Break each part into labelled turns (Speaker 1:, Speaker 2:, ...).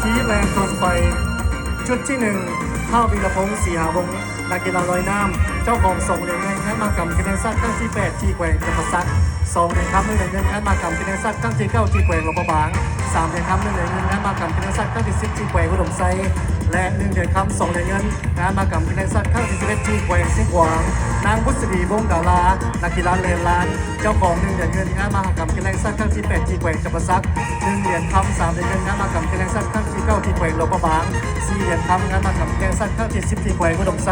Speaker 1: ทีแรงตรงไปชุดที่1ข้าววีรพงศ์ศรีหาวงศ์นักกีฬาลอยน้ำเจ้าของส่งเหรียญเงินงานมากรรมกีฬาสั้นครั้งที่8ที่แกว่งจำปาสัก2เหรียญคำ1เหรียญเงินงานมากรรมกีฬาสั้นครั้งที่9ที่แกว่งหลวงพระบาง3เหรียญคำ1เหรียญเงินงานมากรรมกีฬาสั้นครั้งที่10ที่แกว่งอุดมไซและ1เหรียญคำ2เหรียญเงินงานมากรรมกีฬาสั้นครั้งที่11ที่แกว่งเสียงขวางนางพุทธดีวงศ์ดารานักกีฬาเลนลานเจ้าของ1เหรียญเงินงานมหกรรมกีฬาสั้นครั้งที่8ที่แกว่งจำปาสัก1เหรียญคำ3เหรียญเงินงานมหกรรมกีฬาสั้นครั้งที่9ที่แกว่งหลวงพระบาง4เหรียญคำงานมหกรรมกีฬาสั้นครั้งที่10ที่แกว่งอุดมไซ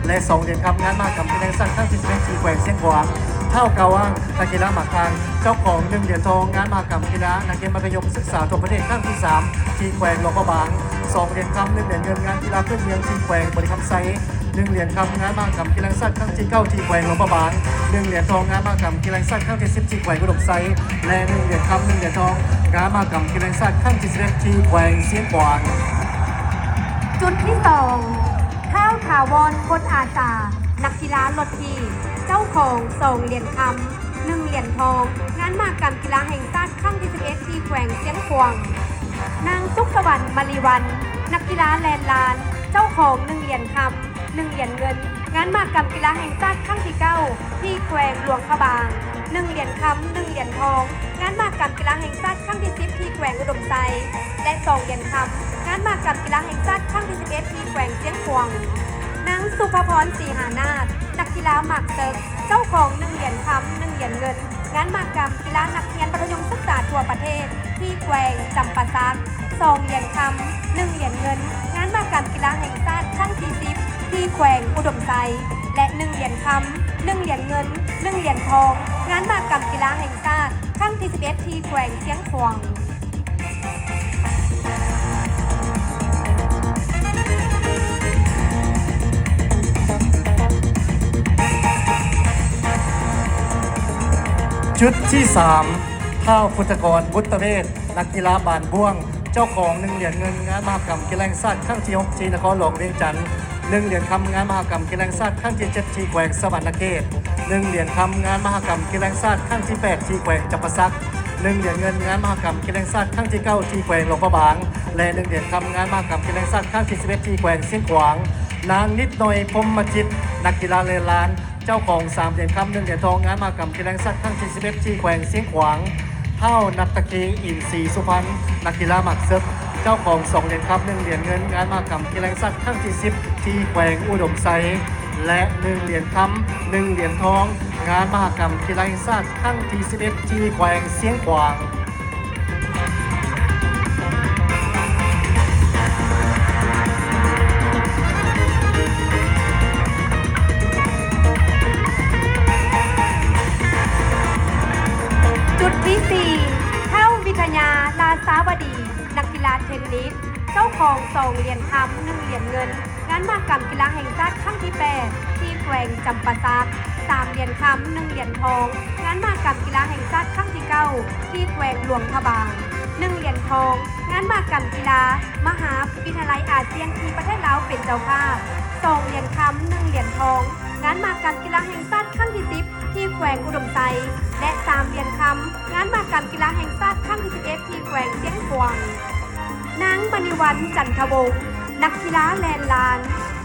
Speaker 1: และ2เหรียญคำงานมหกรรมกีฬาสั้นครั้งที่11ที่แกว่งเสียงขวางเท่ากับว่านักกีฬาหมากคางเจ้าของ1เหรียญทองงานมหกรรมกีฬานักเรียนมัธยมศึกษาทั่วประเทศครั้งที่3ที่แกว่งหลวงพระบาง2เหรียญคำ1เหรียญเงินงานกีฬาพื้นเมืองที่แกว่งบริคำไซ1เหรียญคำงานมหกรรมกีฬาสั้นครั้งที่9ที่แกว่งหลวงพระบาง1เหรียญทองงานมหกรรมกีฬาสั้นครั้งที่10ที่แกว่งอุดมไซและ1เหรียญคำ1เหรียญทองงานมหกรรมกีฬาสั้นครั้งที่11ที่แกว่งเสียงขวาง
Speaker 2: จุดที่2ข้าวถาวรพลอาสานักกีฬารถทีเจ้าของ2เหรียญคำ1เหรียญทองงานมหกรรมกีฬาแห่งชาติครั้งที่11ที่แขวงเสียงขวางนางสุขสวรรค์มารีวันนักกีฬาแลนลานเจ้าของ1เหรียญคำ1เหรียญเงินงานมหกรรมกีฬาแห่งชาติครั้งที่9ที่แขวงหลวงพระบาง1เหรียญคำ1เหรียญทองงานมหกรรมกีฬาแห่งชาติครั้งที่10ที่แขวงอุดมไซและ2เหรียญคำงานมหกรรมกีฬาแห่งชาติครั้งที่11ที่แขวงเสียงขวางนางสุภพรศรีหานาถนักกีฬาหมากเซิร์ฟเจ้าของ1เหรียญคำ1เหรียญเงินงานมหกรรมกีฬานักเรียนประถมศึกษาทั่วประเทศที่แขวงจำปาสัก2เหรียญคำ1เหรียญเงินงานมหกรรมกีฬาแห่งชาติครั้งที่10ที่แขวงอุดมไซและ1เหรียญคำ1เหรียญเงิน1เหรียญทองงานมหกรรมกีฬาแห่งชาติครั้งที่11ที่แขวงเชียงขวาง
Speaker 1: ชุดที่3ข้าวพุทธกรบุตรเวชนักกีฬาบานบ่วงเจ้าของ1เหรียญเงินงานมหกรรมกีฬาแห่งชาติครั้งที่6ที่นครหลวงเวียงจันทร์1เหรียญคำงานมหกรรมกีฬาแห่งชาติครั้งที่7ที่แขวงสวรรณเขต1เหรียญคำงานมหกรรมกีฬาแห่งชาติครั้งที่8ที่แขวงจำปาสัก1เหรียญเงินงานมหกรรมกีฬาแห่งชาติครั้งที่9ที่แขวงหลวงพระบางและ1เหรียญคำงานมหกรรมกีฬาแห่งชาติครั้งที่11ที่แขวงเสียงขวางนางนิดหน่อยพรหมจิตนักกีฬาเลนลานเจ้าของ3เหรียญคำ1เหรียญทองงานมหกรรมกีฬาแห่งชาติครั้งที่11ที่แขวงเสียงขวางเท่านักตะกีอินทรีสุพรรณนักกีฬาหมากเซิร์ฟเจ้าของ2เหรียญคำ1เหรียญเงินงานมหกรรมกีฬาแห่งชาติครั้งที่10ที่แขวงอุดมไซและ1เหรียญคำ1เหรียญทองงานมหกรรมกีฬาแห่งชาติครั้งที่11ที่แขวงเสียงขวาง
Speaker 2: จุดที่4เท่าวิทยาลาสาวดีนักกีฬาเทนนิสเจ้าของ2เหรียญคำ1เหรียญเงินงานมหกรรมกีฬาแห่งชาติครั้งที่8ที่แขวงจำปาสัก3เหรียญคำ1เหรียญทองงานมหกรรมกีฬาแห่งชาติครั้งที่9ที่แขวงหลวงพระบาง1เหรียญทองงานมหกรรมกีฬามหาวิทยาลัยอาเซียนที่ประเทศลาวเป็นเจ้าภาพ2เหรียญคำ1เหรียญทองงานมหกรรมกีฬาแห่งชาติครั้งที่10ที่แขวงอุดมไซและ3เหรียญคำงานมหกรรมกีฬาแห่งชาติครั้งที่11ที่แขวงเชียงขวางนางมณีวันจันทวงศ์นักกีฬาแลนลาน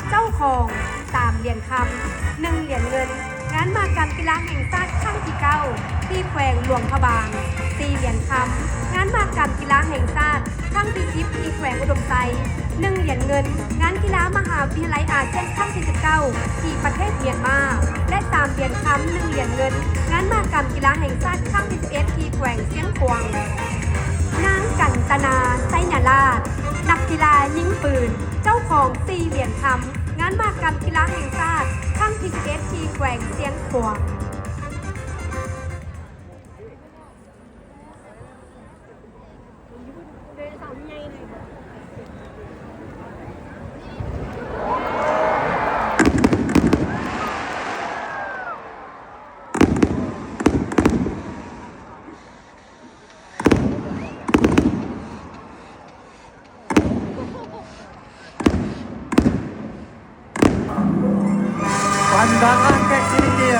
Speaker 2: เจ้าของ3เหรียญคำ1เหรียญเงินงานมหกรรมกีฬาแห่งชาติครั้งที่9ที่แขวงหลวงพระบาง4เหรียญคำงานมหกรรมกีฬาแห่งชาติครั้งที่10ที่แขวงอุดมไซ1เหรียญเงินงานกีฬามหาวิทยาลัยอาเซียนครั้งที่19ที่ประเทศเมียนมาและ3เหรียญคำ1เหรียญเงินงานมหกรรมกีฬาแห่งชาติครั้งที่11ที่แขวงเชียงขวางนางกันตนาไซญาลาภนักกีฬายิงปืนเจ้าของ4เหรียญคำงานมหกรรมกีฬาแห่งชาติครั้งที่11ที่แขวงเชียงขวาง
Speaker 1: วันดังอันแก๊กซีเกีย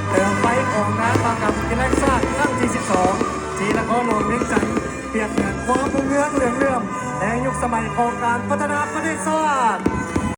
Speaker 1: เติมไฟของงานมหกรรมกีฬาแห่งชาติครั้งที่12ที่นครหลวงเวียงจันทร์เปรียบเหมือนความรุ่งเรืองเรื่องแดงยุคส สมัยของการพัฒนาประเทศชาติ